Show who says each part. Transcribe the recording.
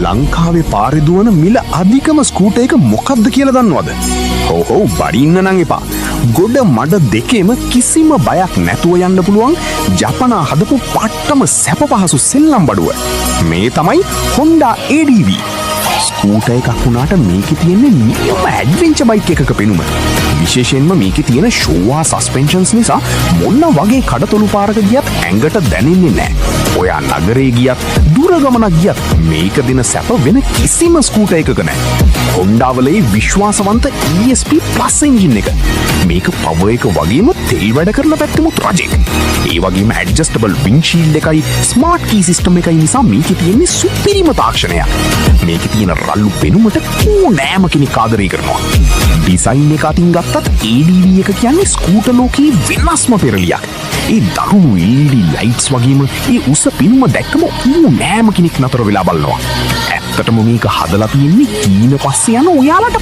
Speaker 1: ලංකාවේ පාරේ දුවන මිල අධිකම ස්කූටර් එක මොකක්ද කියලා දන්නවද? ඔව් බඩින්න නම් එපා. ගොඩ මඩ දෙකේම කිසිම බයක් නැතුව යන්න පුළුවන් ජපනා හදපු පට්ටම සැප පහසු සෙල්ලම් බඩුව. මේ තමයි Honda ADV. ස්කූටර් එකක් වුණාට මේකේ තියෙන්නේ නියම ඇඩ්වෙන්චර් බයික් එකක පෙනුම. විශේෂයෙන්ම මේකේ තියෙන ෂෝවා සස්පෙන්ෂන්ස් නිසා මොන වගේ කඩතොළු පාරක ගියත් ඇඟට දැනෙන්නේ නැහැ. ඔයා නගරේ ගියත් දුර ගමනක් ගියත් මේක දෙන සැප වෙන කිසිම ස්කූටර් එකක නැහැ. Honda වලේ විශ්වාසවන්ත ESP Plus එන්ජින් එක. මේක පවර් එක වගේම තෙල් වැඩ කරන පැත්තෙමුත් රජෙක්. ඒ වගේම ඇඩ්ජස්ටබල් වින්ඩ්ෂීල්ඩ් එකයි ස්මාර්ට් කී සිස්ටම් එකයි නිසා මේකේ තියෙන්නේ සුපිරිම තාක්ෂණයක්. මේකේ තියෙන රළු පෙනුමට නෑම කෙනෙක් ආදරය කරනවා. ඩිසයින් එක අතින් ගත්තත් ADV එක කියන්නේ ස්කූටර් ලෝකයේ වෙනස්ම පෙරලියක්. ඒ දරුණු LED ලයිට්ස් වගේම ඒ උස පිනුම දැක්කම නෑම කෙනෙක් නතර වෙලා බලනවා. ඇත්තටම මේක හදලා තියෙන්නේ කීන පස්සේ යන ඔයාලට